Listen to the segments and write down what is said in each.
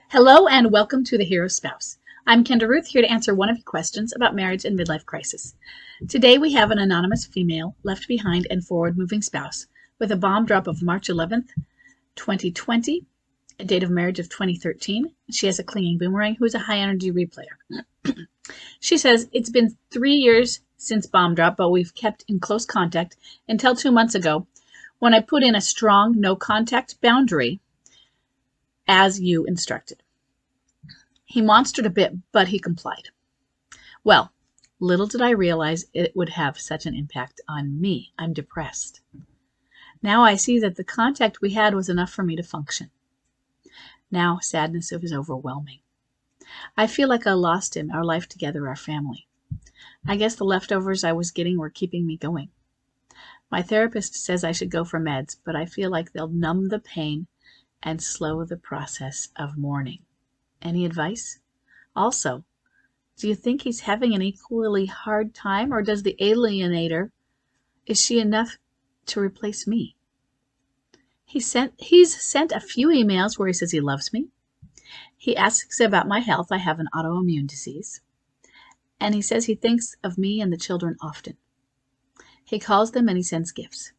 Hello and welcome to The Hero Spouse. I'm Kendra Ruth, here to answer one of your questions about marriage and midlife crisis. Today we have an anonymous female left behind and forward moving spouse with a bomb drop of March 11th, 2020, a date of marriage of 2013. She has a clinging boomerang who is a high energy replayer. She says, it's been 3 years since bomb drop, but we've kept in close contact until 2 months ago when I put in a strong no contact boundary as you instructed. He monstered a bit, but he complied. Well, little did I realize it would have such an impact on me. I'm depressed. Now I see that the contact we had was enough for me to function. Now sadness is overwhelming. I feel like I lost him, our life together, our family. I guess the leftovers I was getting were keeping me going. My therapist says I should go for meds, but I feel like they'll numb the pain and slow the process of mourning. Any advice? Also, do you think he's having an equally hard time, or does the alienator, is she enough to replace me? He's sent a few emails where he says he loves me. He asks about my health. I have an autoimmune disease. And he says he thinks of me and the children often. He calls them and he sends gifts.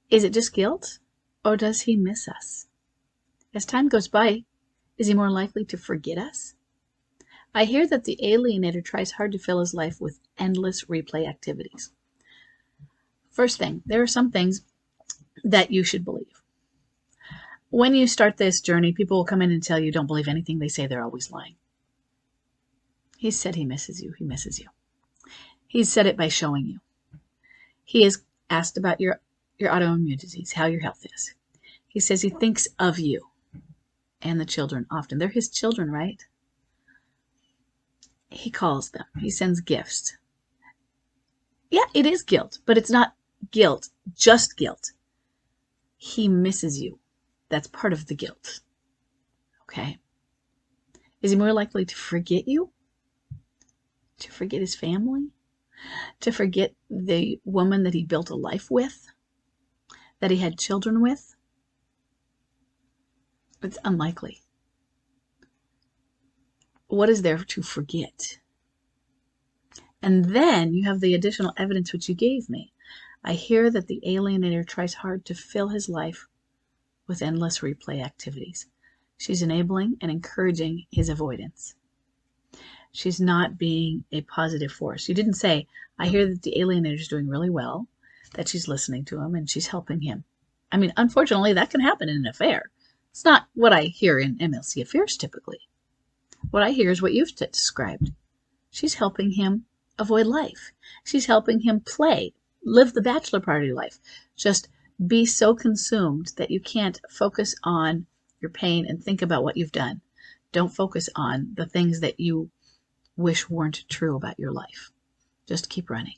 Is it just guilt, or does he miss us? As time goes by, is he more likely to forget us? I hear that the alienator tries hard to fill his life with endless replay activities. First thing, there are some things that you should believe. When you start this journey, people will come in and tell you don't believe anything they say. They're always lying. He said he misses you. He misses you. He's said it by showing you. He has asked about your autoimmune disease, how your health is. He says he thinks of you and the children often. They're his children, right? He calls them. He sends gifts. Yeah, it is guilt, but it's not guilt, just guilt. He misses you. That's part of the guilt. Okay? Is he more likely to forget you? To forget his family? To forget the woman that he built a life with? That he had children with? It's unlikely. What is there to forget? And then you have the additional evidence which you gave me. I hear that the alienator tries hard to fill his life with endless replay activities. She's enabling and encouraging his avoidance. She's not being a positive force. You didn't say, I hear that the alienator is doing really well, that she's listening to him and she's helping him. I mean, unfortunately, that can happen in an affair. It's not what I hear in MLC affairs typically. What I hear is what you've described. She's helping him avoid life. She's helping him play, live the bachelor party life. Just be so consumed that you can't focus on your pain and think about what you've done. Don't focus on the things that you wish weren't true about your life. Just keep running.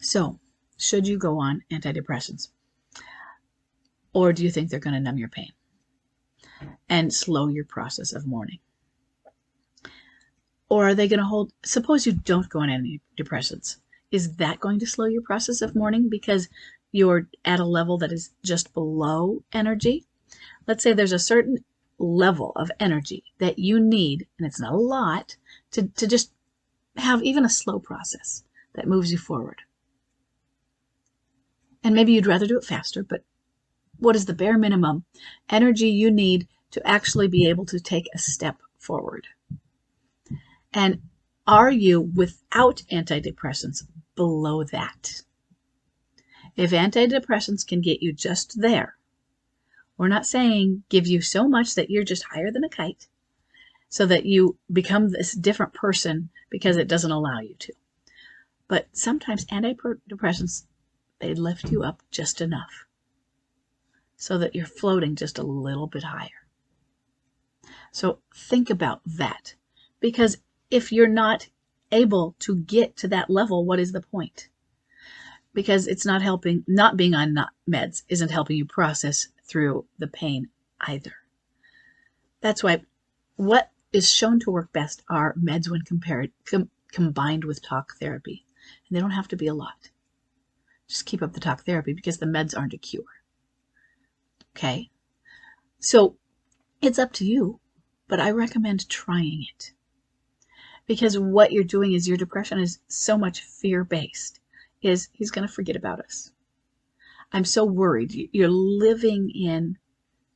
So, should you go on antidepressants? Or do you think they're going to numb your pain and slow your process of mourning? Or are they going to hold, suppose you don't go on antidepressants. Is that going to slow your process of mourning because you're at a level that is just below energy? Let's say there's a certain level of energy that you need, and it's not a lot, to just have even a slow process that moves you forward. And maybe you'd rather do it faster, but what is the bare minimum energy you need to actually be able to take a step forward? And are you, without antidepressants, below that? If antidepressants can get you just there, we're not saying give you so much that you're just higher than a kite, so that you become this different person because it doesn't allow you to. But sometimes antidepressants, they lift you up just enough so that you're floating just a little bit higher. So think about that, because if you're not able to get to that level, what is the point? Because it's not helping, not being on meds isn't helping you process through the pain either. That's why what is shown to work best are meds when combined with talk therapy. And they don't have to be a lot. Just keep up the talk therapy because the meds aren't a cure. Okay? So it's up to you, but I recommend trying it. Because what you're doing is your depression is so much fear-based, is he's going to forget about us. I'm so worried. You're living in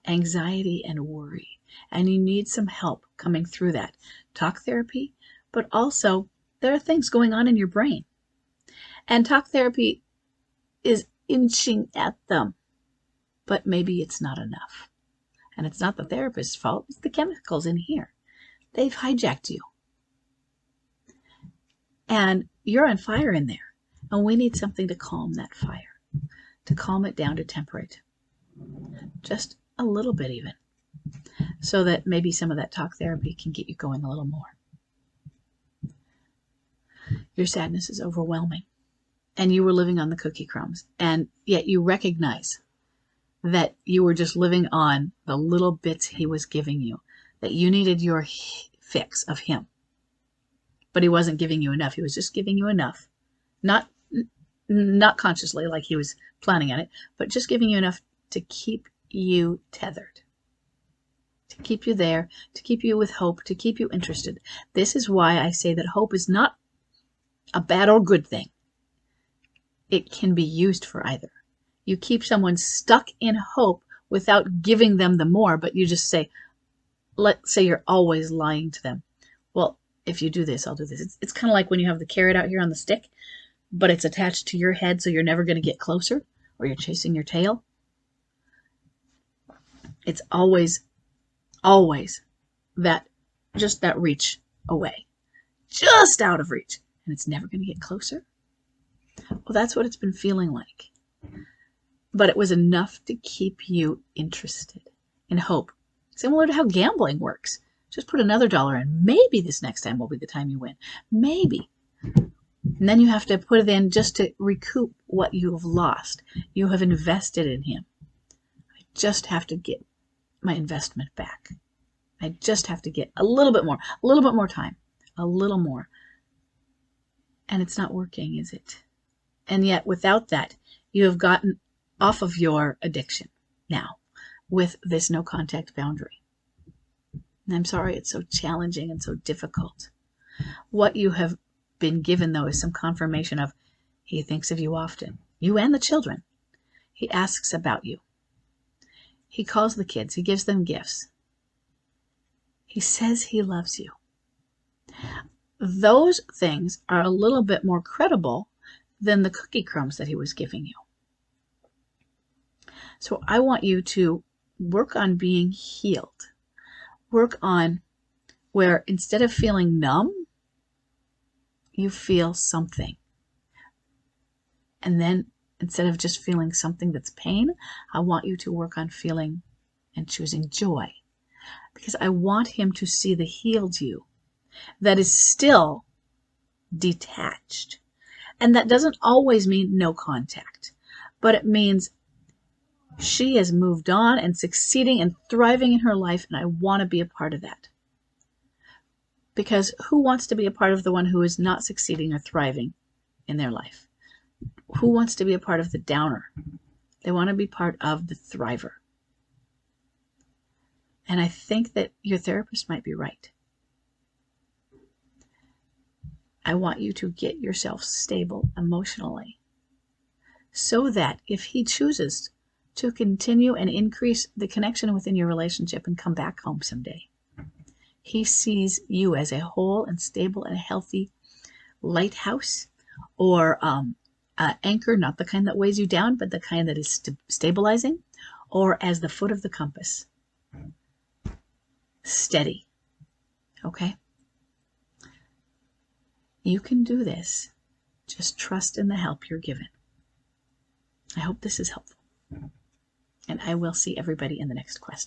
anxiety and worry, and you need some help coming through that. Talk therapy, but also there are things going on in your brain. And talk therapy is inching at them, but maybe it's not enough. And it's not the therapist's fault, it's the chemicals in here. They've hijacked you. And you're on fire in there. And we need something to calm that fire, to calm it down, to temper it. Just a little bit even. So that maybe some of that talk therapy can get you going a little more. Your sadness is overwhelming. And you were living on the cookie crumbs. And yet you recognize that you were just living on the little bits he was giving you. That you needed your fix of him. But he wasn't giving you enough. He was just giving you enough. Not consciously like he was planning on it, but just giving you enough to keep you tethered. To keep you there, to keep you with hope, to keep you interested. This is why I say that hope is not a bad or good thing. It can be used for either. You keep someone stuck in hope without giving them the more, but you just say, let's say you're always lying to them. Well, if you do this, I'll do this. It's kind of like when you have the carrot out here on the stick, but it's attached to your head, so you're never going to get closer, or you're chasing your tail. It's always that, just that reach away, just out of reach, and it's never going to get closer. Well, that's what it's been feeling like. But it was enough to keep you interested in hope. Similar to how gambling works. Just put another $1 in. Maybe this next time will be the time you win. Maybe. And then you have to put it in just to recoup what you have lost. You have invested in him. I just have to get my investment back. I just have to get a little bit more time, a little more. And it's not working, is it? And yet without that, you have gotten off of your addiction now with this no contact boundary. And I'm sorry it's so challenging and so difficult. What you have been given, though, is some confirmation of he thinks of you often, you and the children. He asks about you. He calls the kids. He gives them gifts. He says he loves you. Those things are a little bit more credible than the cookie crumbs that he was giving you. So I want you to work on being healed. Work on where instead of feeling numb, you feel something. And then instead of just feeling something that's pain, I want you to work on feeling and choosing joy. Because I want him to see the healed you that is still detached. And that doesn't always mean no contact, but it means she has moved on and succeeding and thriving in her life, and I want to be a part of that. Because who wants to be a part of the one who is not succeeding or thriving in their life? Who wants to be a part of the downer? They want to be part of the thriver. And I think that your therapist might be right. I want you to get yourself stable emotionally so that if he chooses to continue and increase the connection within your relationship and come back home someday, he sees you as a whole and stable and healthy lighthouse or anchor, not the kind that weighs you down, but the kind that is stabilizing, or as the foot of the compass. Steady. Okay? You can do this. Just trust in the help you're given. I hope this is helpful. And I will see everybody in the next question.